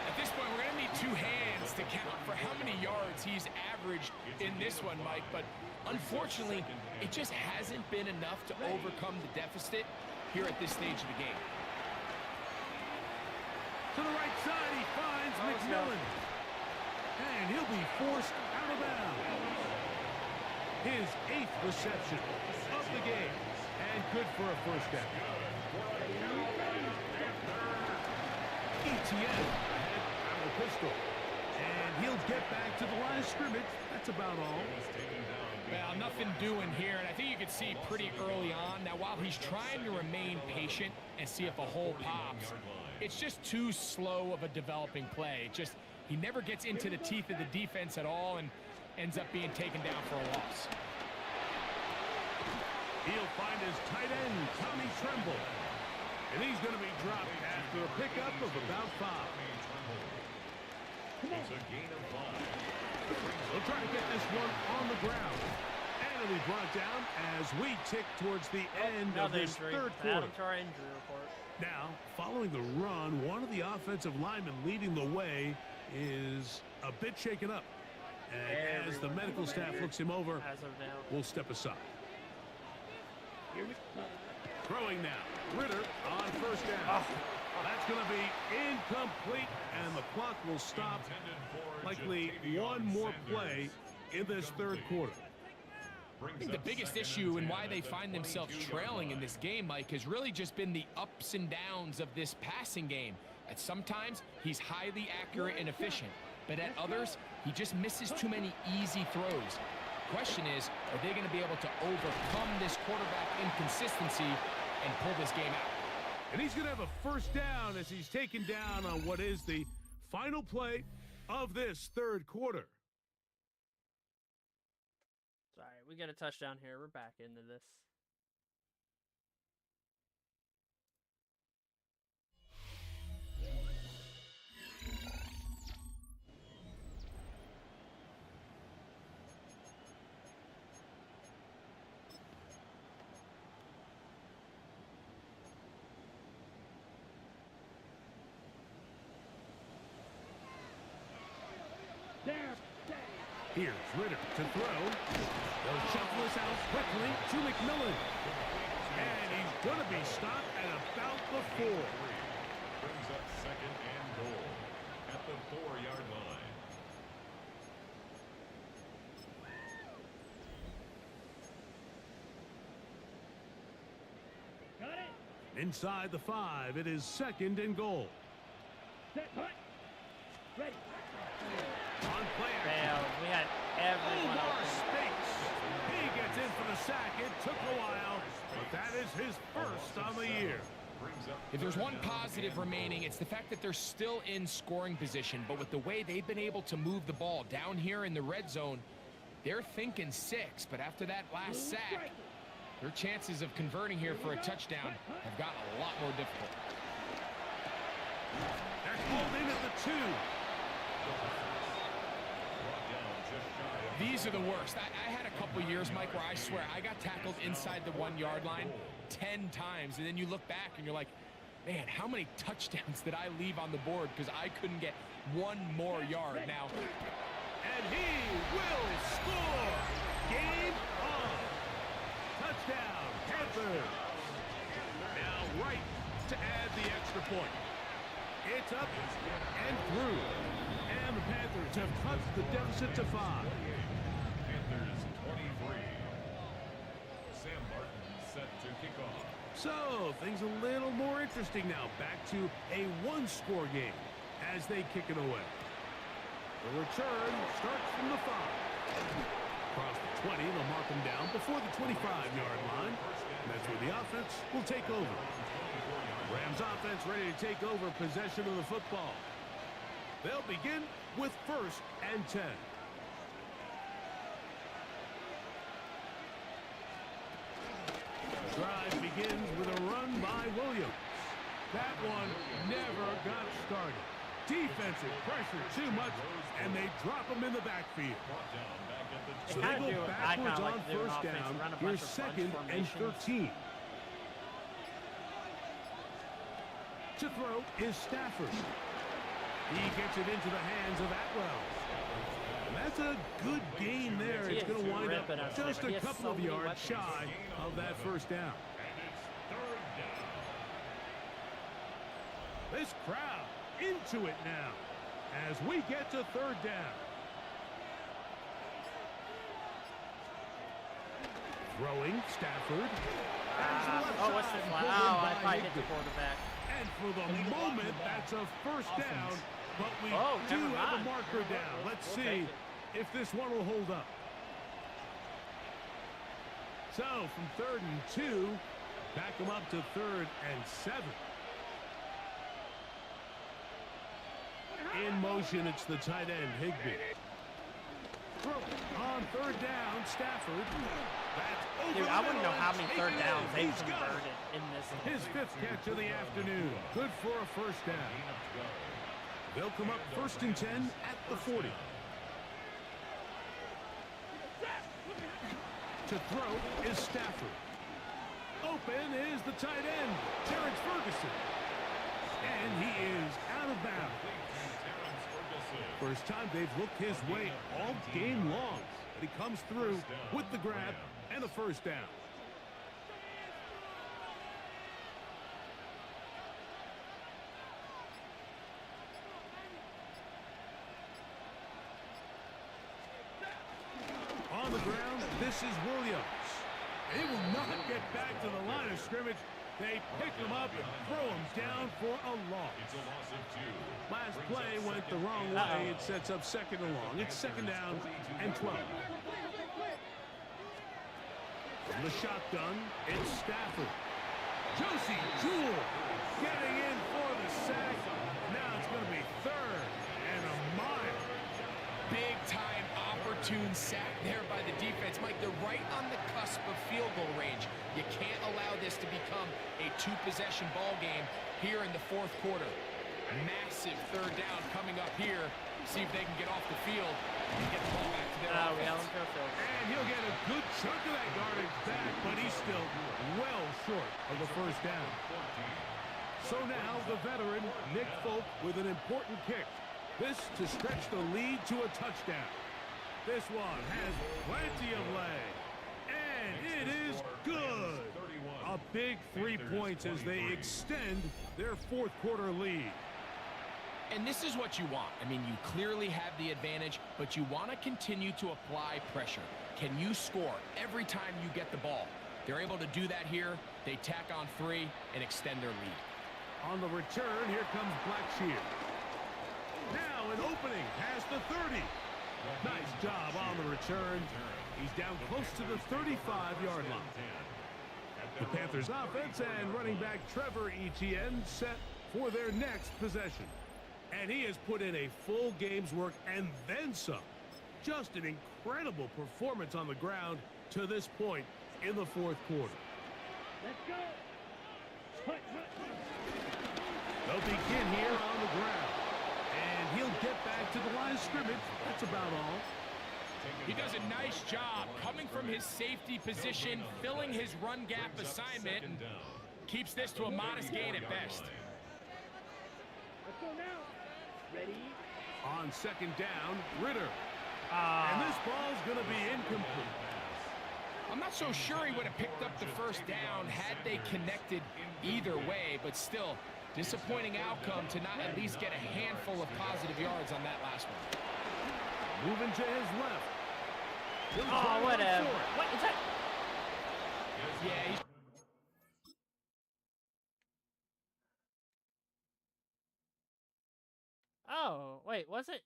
At this point, we're going to need 2 hands to count for how many yards he's averaged in this one, Mike. But unfortunately, it just hasn't been enough to overcome the deficit here at this stage of the game.
To the right side, he finds McMillan. And he'll be forced out of bounds. His 8th reception of the game. And good for a first down. Etienne ahead out of the pistol. And he'll get back to the line of scrimmage. That's about all.
Well, nothing doing here, and I think you can see pretty early on. Now, while he's trying to remain patient and see if a hole pops, it's just too slow of a developing play. He never gets into the teeth of the defense at all and ends up being taken down for a loss.
He'll find his tight end, Tommy Tremble. And he's going to be dropped after a pickup of about 5.
It's a gain of 5.
They'll try to get this one on the ground. And it'll be brought down as we tick towards the end of
another
this
injury.
3rd
Add
quarter.
him to our injury report.
Now, following the run, one of the offensive linemen leading the way is a bit shaken up. And as the medical staff looks him over,
As of now.
we'll step aside. Throwing now. Ritter on first down. That's going to be incomplete, and the clock will stop. Likely one more play in this 3rd quarter.
I think the biggest issue and why they find themselves trailing in this game, Mike, has really just been the ups and downs of this passing game. At sometimes, he's highly accurate and efficient, but at others, he just misses too many easy throws. Question is, are they going to be able to overcome this quarterback inconsistency and pull this game out?
And he's going to have a first down as he's taken down on what is the final play of this 3rd quarter.
Sorry, we get a touchdown here. We're back into this.
Here's Ritter to throw. They'll shuffle this out quickly to McMillan. And he's going to be stopped at about the 4.
Brings up second and goal at the 4-yard line.
Got it.
Inside the 5, it is second and goal.
Set, hut. Ready.
On play
Fail. We had everyone
Omar
open.
Spinks. He gets in for the sack. It took a while, but that is his first on the year.
If there's one positive remaining, it's the fact that they're still in scoring position, but with the way they've been able to move the ball down here in the red zone, they're thinking 6, but after that last sack, their chances of converting here for a touchdown have gotten a lot more difficult.
They're pulled in at the 2.
These are the worst. I had a couple years, Mike, where I swear I got tackled inside the 1-yard line 10 times, and then you look back and you're like, man, how many touchdowns did I leave on the board because I couldn't get one more yard now?
And he will score. Game on. Touchdown, Panthers. Now right to add the extra point. It's up and through. And the Panthers have cut the deficit to 5.
Panthers 23. Sam Martin set to kick off.
So, things a little more interesting now. Back to a 1-score game as they kick it away. The return starts from the 5. Across the 20, they'll mark them down before the 25-yard line. And that's where the offense will take over. Rams offense ready to take over possession of the football. They'll begin with 1st and 10. Drive begins with a run by Williams. That one never got started. Defensive pressure too much, and they drop him in the backfield. So they go backwards on first down. Here's 2nd and 13. To throw is Stafford. He gets it into the hands of Atwell. And that's a good gain there. It's going to wind up just a couple of yards shy of that first down. This crowd into it now as we get to 3rd down. Throwing Stafford.
What's this one? I probably hit the quarterback.
And for the moment, that's a first down, but we do have a marker down. Let's see if this one will hold up. So, from 3rd and 2, back them up to 3rd and 7. In motion, it's the tight end, Higbee. On 3rd down, Stafford.
Dude, I wouldn't know how many 3rd downs they've converted in this.
His 5th catch of the afternoon. Good for a first down. They'll come up 1st and 10 at the 40. To throw is Stafford. Open is the tight end, Terrence Ferguson. And he is out of bounds. First time they've looked his way all game long. But he comes through with the grab and a first down. On the ground, this is Williams. He will not get back to the line of scrimmage. They pick him up and throw him down for a loss.
It's a loss of 2.
Last play went the wrong way. It sets up 2nd and long. It's 2nd down and 12. From the shotgun, it's Stafford. Josie Jewell getting in for the sack. Now it's going to be 3rd and a mile.
Big time opportune sack there by the defense. Mike, they're right on the cusp of field goal range. You can't allow this to become a 2-possession ball game here in the 4th quarter. Massive 3rd down coming up here. See if they can get off the field and get the ball back to their offense.
And he'll get a good chunk of that yardage back, but he's still well short of the first down. So now the veteran, Nick Folk, with an important kick. This to stretch the lead to a touchdown. This one has plenty of leg. And it is good. A big 3 points as they extend their fourth quarter lead.
And this is what you want. I mean, you clearly have the advantage, but you want to continue to apply pressure. Can you score every time you get the ball? They're able to do that here. They tack on 3 and extend their lead.
On the return, here comes Blackshear. Now an opening past the 30. Nice job on the return. He's down close to the 35-yard line. The Panthers offense and running back Trevor Etienne set for their next possession. And he has put in a full game's work and then some. Just an incredible performance on the ground to this point in the fourth quarter.
Let's go.
They'll begin here on the ground. And he'll get back to the line of scrimmage. That's about all.
He does a nice job coming from his safety position, filling his run gap assignment, and keeps this to a modest gain at best.
Let's go now. Ready?
On second down, Ritter. And this ball's going to be incomplete.
I'm not so sure he would have picked up the first down had they connected either way, but still, disappointing outcome to not at least get a handful of positive yards on that last one.
Moving to his left.
Oh, whatever. What is that?
Yeah, he's...
Oh, wait, was it?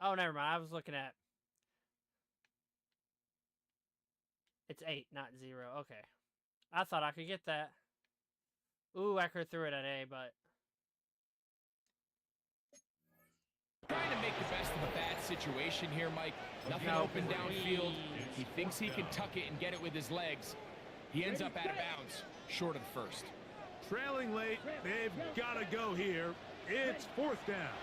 Oh, never mind. I was looking at... It's 8, not 0. Okay. I thought I could get that. Ooh, I could have threw it at A, but...
Trying to make the best of a bad situation here, Mike. Nothing open downfield. He thinks he can tuck it and get it with his legs. He ends up out of bounds, short of the first.
Trailing late, they've got to go here. It's fourth down.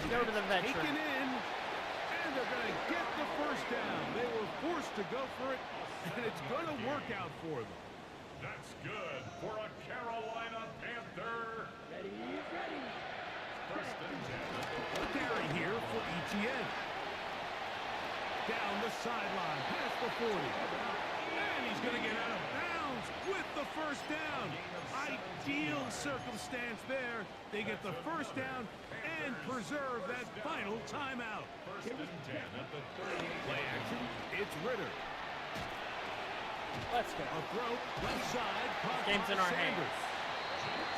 Go to the veteran.
Taken in, and they're going to get the first down. They were forced to go for it, and it's going to work out for them.
That's good for a Carolina Panther.
Ready? Ready.
First and 10.
A carry here for Etienne. Down the sideline, past the 40. And he's going to get out of bounds with the first down. Ideal circumstance there. They get the first down and preserve that final timeout.
First and 10 at the 38.
Play action. It's Ritter.
Let's go.
A throw, left side, caught
Game's
by
in our
Sanders.
hands.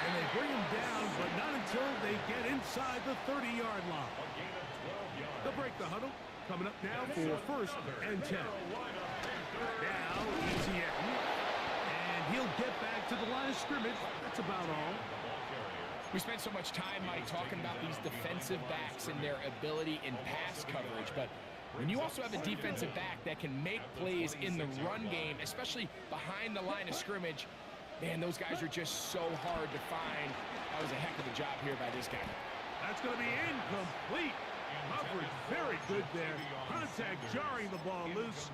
And they bring him down, but not until they get inside the 30-yard line.
A gain of 12 yards.
They'll break the huddle. Coming up now for first and 10. Now, Etienne. And he'll get back to the line of scrimmage. That's about all.
We spent so much time, Mike, talking about these defensive backs and their ability in pass coverage, but when you also have a defensive back that can make plays in the run game, especially behind the line of scrimmage, man, those guys are just so hard to find. That was a heck of a job here by this guy.
That's going to be incomplete. Coverage very good there. Contact jarring the ball loose.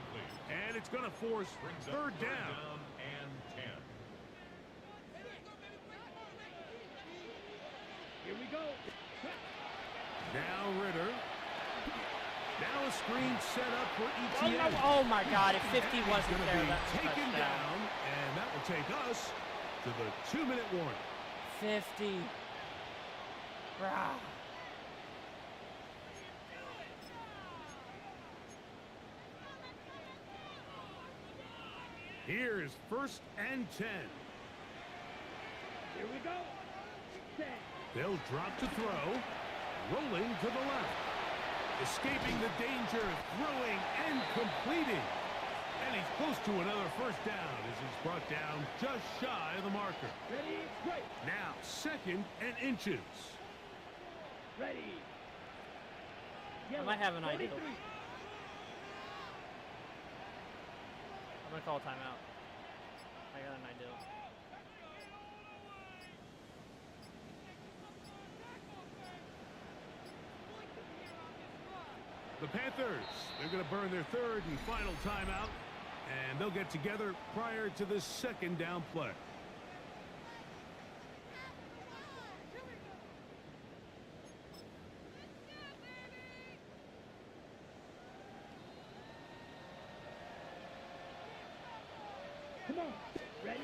And it's going to force third down.
And 10.
Here we go.
Now Ritter. Now a screen set up for Etienne.
Oh my God, if 50
He's
wasn't
gonna
there,
be
that's a
taken
touchdown.
down, and that will take us to the 2-minute warning.
50. Rah.
Here's first and 10.
Here we go. 10.
They'll drop to throw. Rolling to the left. Escaping the danger, throwing and completing. And he's close to another first down as he's brought down just shy of the marker.
Ready? Right.
Now second and inches.
Ready.
I might have an idea.
43.
I'm going to call a timeout. I got an idea.
The Panthers, they're going to burn their third and final timeout, and they'll get together prior to this second down play.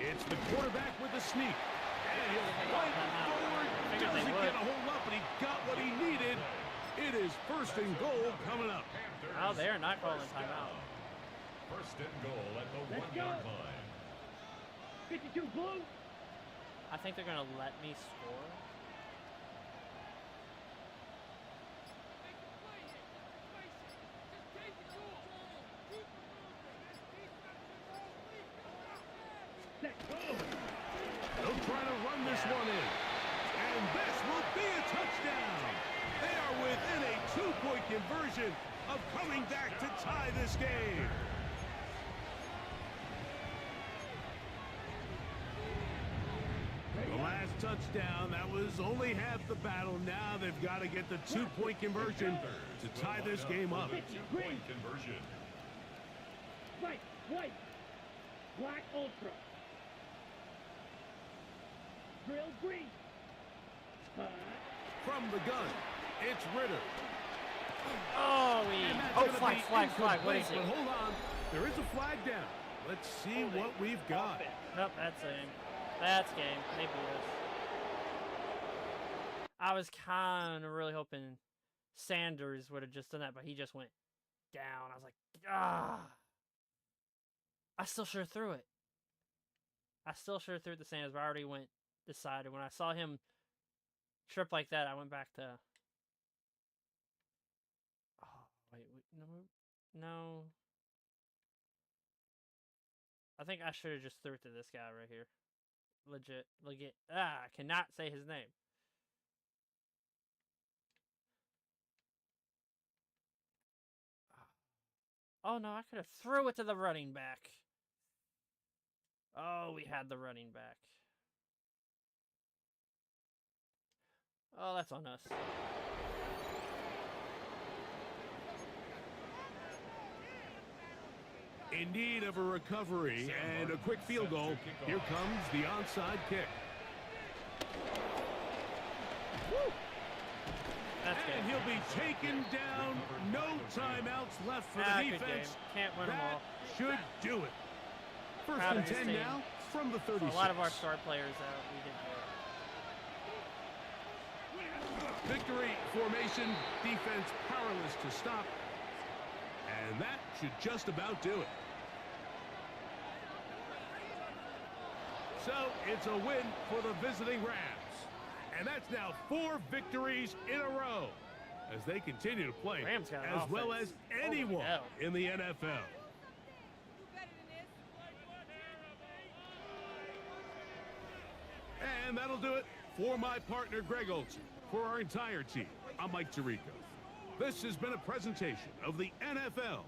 It's the quarterback with the sneak. And he'll fly forward. Doesn't get a whole lot, but he got what he needed. It is first and goal coming up.
Oh, they are not calling timeout.
First and goal at the 1-yard line.
52 blue.
I think they're going to let me score.
They'll try to run this one in. And this will be a touchdown. They are within a 2-point conversion of coming back to tie this game. The last touchdown, that was only half the battle. Now they've got to get the 2-point conversion to tie this game up.
2-point conversion.
White. Black ultra. Drill green.
From the gun, it's Ritter.
Oh, flag. What is it?
But hold on, there is a flag down. Let's see what we've got.
Nope, that's game. That's game. They beat us. I was kind of really hoping Sanders would have just done that, but he just went down. I was like, ah. I still sure threw it. I still sure threw it to Sanders, but I already went decided. When I saw him trip like that, I went back to... Oh, wait, no. I think I should have just threw it to this guy right here. Legit. I cannot say his name. Oh, no, I could have threw it to the running back. Oh, we had the running back. Oh, that's on us.
In need of a recovery and a quick field goal. Here comes the onside kick. Woo! And he'll be taken down. No timeouts left for the defense.
Can't win them all.
That should do it. First and 10 now from the 36.
A lot of our star players out. We did good.
Victory formation, defense powerless to stop. And that should just about do it. So it's a win for the visiting Rams. And that's now 4 victories in a row as they continue to play as well as anyone in the NFL. And that'll do it for my partner, Greg Olson. For our entire team, I'm Mike Tirico. This has been a presentation of the NFL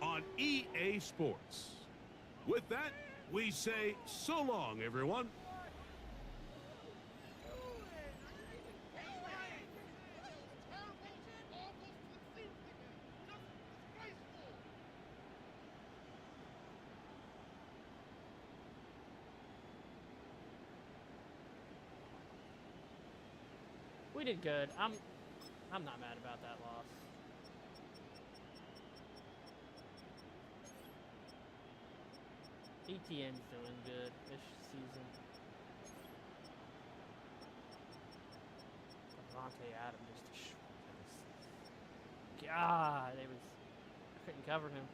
on EA Sports. With that, we say so long, everyone.
We did good. I'm not mad about that loss. ETN's doing good this season. Devontae Adams just destroyed us. God, I couldn't cover him.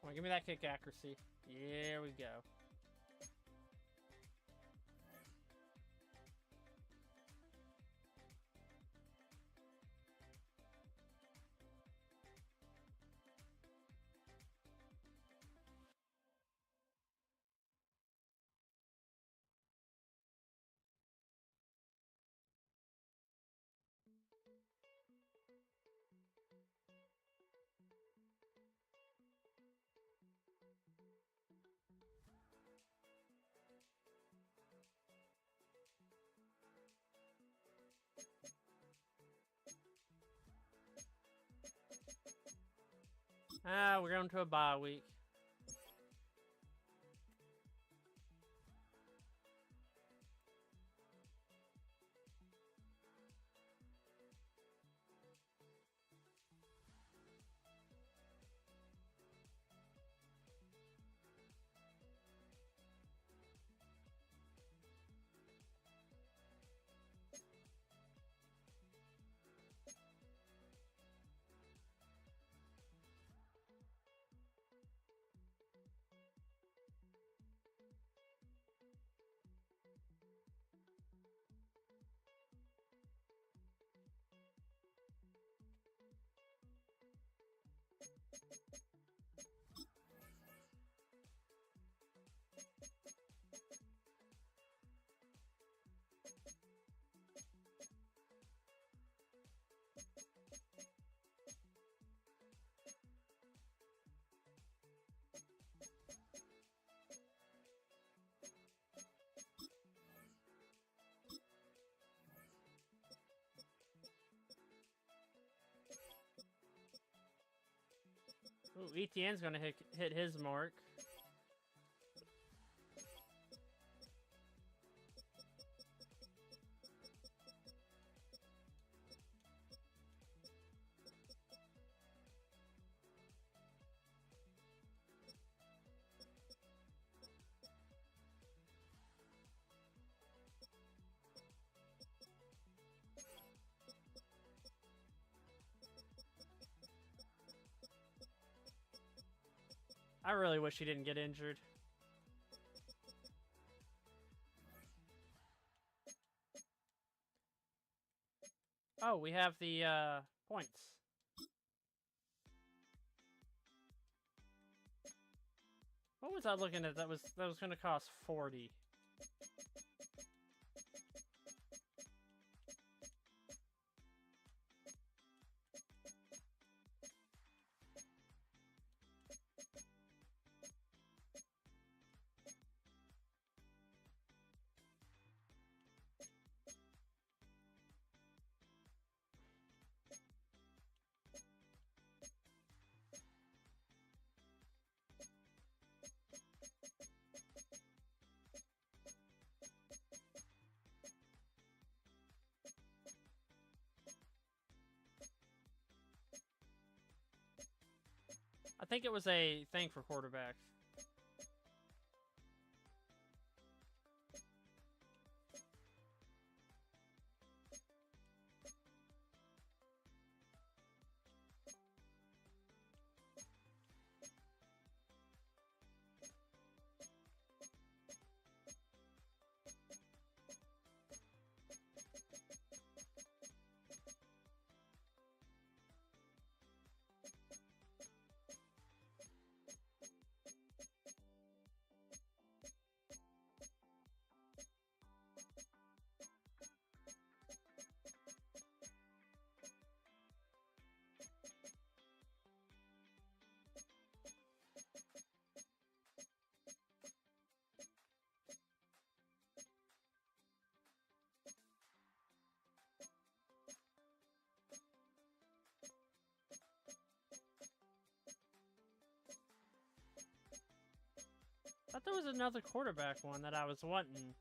Come on, give me that kick accuracy. There we go. We're going to a bye week. Ooh, ETN's gonna hit his mark. I really wish he didn't get injured. Oh, we have the points. What was I looking at? That was going to cost 40. I think it was a thing for quarterbacks. I thought there was another quarterback one that I was wanting.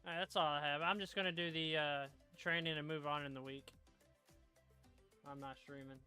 Alright, that's all I have. I'm just gonna do the training and move on in the week. I'm not streaming.